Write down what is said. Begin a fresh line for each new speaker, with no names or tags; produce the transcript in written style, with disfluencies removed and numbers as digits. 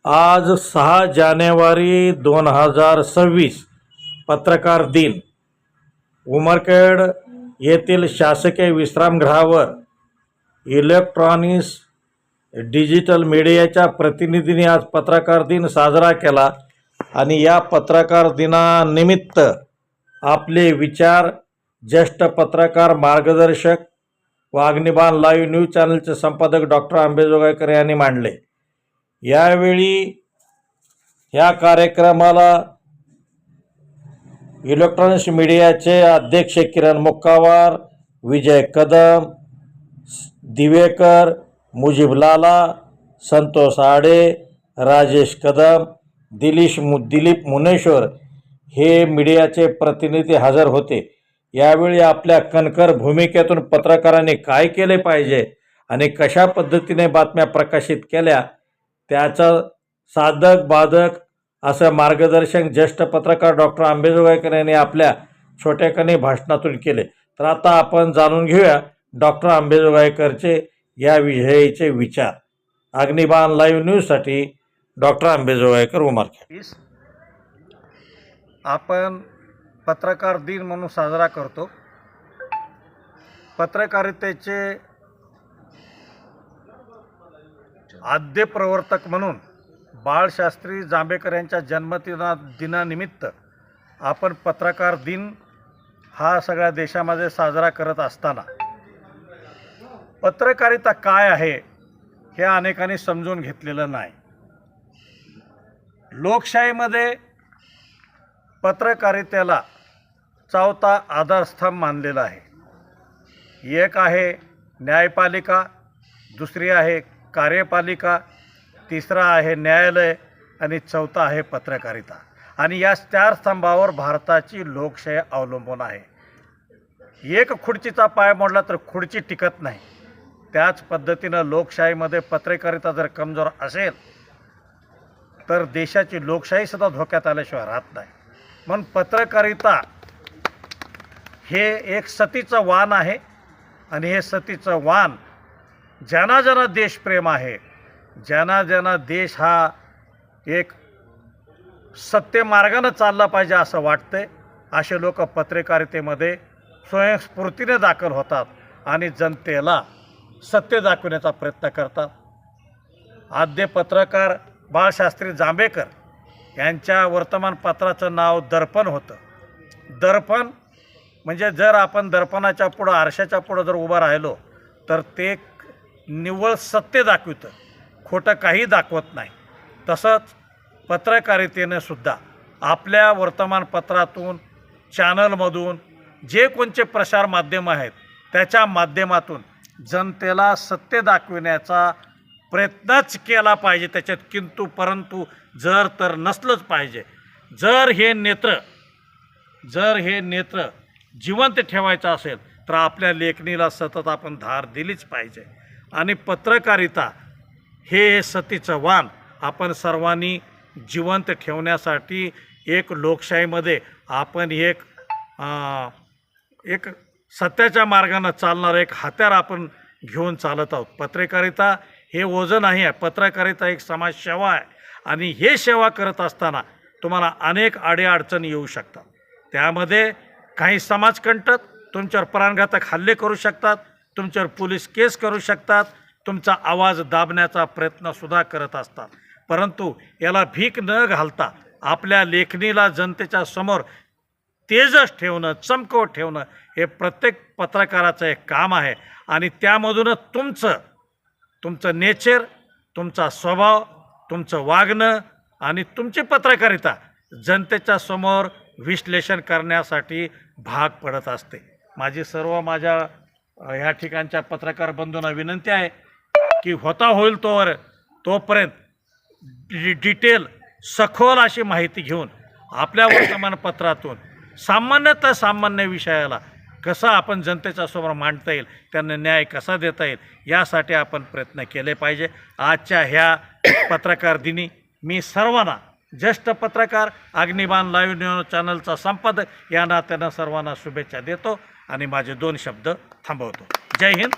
आज 6 जानेवारी 2026 पत्रकार दिन. उमरखेड येथील शासकीय विश्रामगृहावर इलेक्ट्रॉनिक्स डिजिटल मीडियाच्या प्रतिनिधींनी आज पत्रकार दिन साजरा केला आणि या पत्रकार दिनानिमित्त आपले विचार ज्येष्ठ पत्रकार मार्गदर्शक व अग्निबाण लाईव्ह न्यूज चॅनलचे संपादक डॉक्टर आंबेजोगाईकर यांनी मांडले. यावेळी या कार्यक्रमाला इलेक्ट्रॉनिक्स मीडियाचे अध्यक्ष किरण मुक्कावार, विजय कदम, दिवेकर, मुजीब लाला, संतोष आडे, राजेश कदम, दिलीप मुनेश्वर हे मीडियाचे प्रतिनिधी हजर होते. यावेळी आपल्या कणखर भूमिकेतून पत्रकारांनी काय केले पाहिजे आणि कशा पद्धतीने बातम्या प्रकाशित केल्या त्याचं साधक बाधक असं मार्गदर्शन ज्येष्ठ पत्रकार डॉक्टर आंबेजोगाईकर यांनी आपल्या छोट्याकणी भाषणातून केले. तर आता आपण जाणून घेऊया डॉक्टर आंबेजोगाईकरचे याविषयीचे विचार. अग्निबाण लाईव्ह न्यूजसाठी डॉक्टर आंबेजोगाईकर, उमरखेड.
आपण पत्रकार दिन म्हणून साजरा करतो. पत्रकारितेचे आद्य प्रवर्तक म्हणून बाळशास्त्री जांभेकर यांच्या जन्मदिनानिमित्त आपण पत्रकार दिन हा सगळ्या देशामध्ये साजरा करत असताना पत्रकारिता काय आहे हे अनेकांनी समजून घेतलेलं नाही. लोकशाहीमध्ये पत्रकारितेला चौथा आधारस्तंभ मानलेला आहे. एक आहे न्यायपालिका, दुसरी आहे कार्यपालिका, तिसरा आहे न्यायालय आणि चौथा आहे पत्रकारिता. आणि या 4 स्तंभावर भारताची लोकशाही अवलंबून आहे. एक खुर्चीचा पाय मोडला तर खुर्ची टिकत नाही. त्याच पद्धतीनं लोकशाहीमध्ये पत्रकारिता जर कमजोर असेल तर देशाची लोकशाहीसुद्धा धोक्यात आल्याशिवाय राहत नाही. म्हणून पत्रकारिता हे एक सतीचं वाण आहे आणि हे सतीचं वाण ज्यांना ज्यांना देशप्रेम आहे, ज्यांना ज्यांना देश हा एक सत्य मार्गानं चालला पाहिजे असं वाटतंय, असे लोक पत्रकारितेमध्ये स्वयंस्फूर्तीने दाखल होतात आणि जनतेला सत्य दाखवण्याचा प्रयत्न करतात. आद्य पत्रकार बाळशास्त्री जांभेकर यांच्या वर्तमानपत्राचं नाव दर्पण होतं. दर्पण म्हणजे जर आपण दर्पणाच्या पुढं, आरशाच्या पुढं जर उभं राहिलो तर ते निव्वळ सत्य दाखवतं, खोटं काही दाखवत नाही. तसंच पत्रकारितेनं सुद्धा आपल्या वर्तमानपत्रातून, चॅनलमधून, जे कोणचे प्रसार माध्यम आहेत त्याच्या माध्यमातून जनतेला सत्य दाखविण्याचा प्रयत्नच केला पाहिजे. त्याच्यात किंतु परंतु जर तर नसलंच पाहिजे. जर हे नेत्र जिवंत ठेवायचं असेल तर आपल्या लेखणीला सतत आपण धार दिलीच पाहिजे. आणि पत्रकारिता हे सतीचं वाण आपण सर्वांनी जिवंत ठेवण्यासाठी एक लोकशाहीमध्ये आपण एक सत्याच्या मार्गानं चालणारं एक हत्यार आपण घेऊन चालत आहोत. पत्रकारिता हे ओझं नाही आहे. पत्रकारिता एक समाजसेवा आहे आणि हे सेवा करत असताना तुम्हाला अनेक अडीअडचणी येऊ शकतात. त्यामध्ये काही समाजकंटक तुमच्यावर प्राणघातक हल्ले करू शकतात, तुमच्यावर पोलीस केस करू शकतात, तुमचा आवाज दाबण्याचा प्रयत्नसुद्धा करत असतात. परंतु याला भीक न घालता आपल्या लेखणीला जनतेच्या समोर तेजस ठेवणं, चमकवत ठेवणं हे प्रत्येक पत्रकाराचं एक काम आहे. आणि त्यामधूनच तुमचं नेचर, तुमचा स्वभाव, तुमचं वागणं आणि तुमची पत्रकारिता जनतेच्या समोर विश्लेषण करण्यासाठी भाग पडत असते. माझी सर्व माझ्या ह्या ठिकाणच्या पत्रकार बंधूंना विनंती आहे की होईल तोपर्यंत डिटेल सखोल अशी माहिती घेऊन आपल्या वर्तमानपत्रातून सामान्य विषयाला कसं आपण जनतेच्या समोर मांडता येईल, त्यांना न्याय कसा देता येईल यासाठी आपण प्रयत्न केले पाहिजे. आजच्या ह्या पत्रकार दिनी मी सर्वांना, ज्येष्ठ पत्रकार, अग्निबाण लाईव्ह न्यूज चॅनलचा संपादक या नात्यानं सर्वांना शुभेच्छा देतो आणि माझे 2 शब्द थांबवतो. जय हिंद,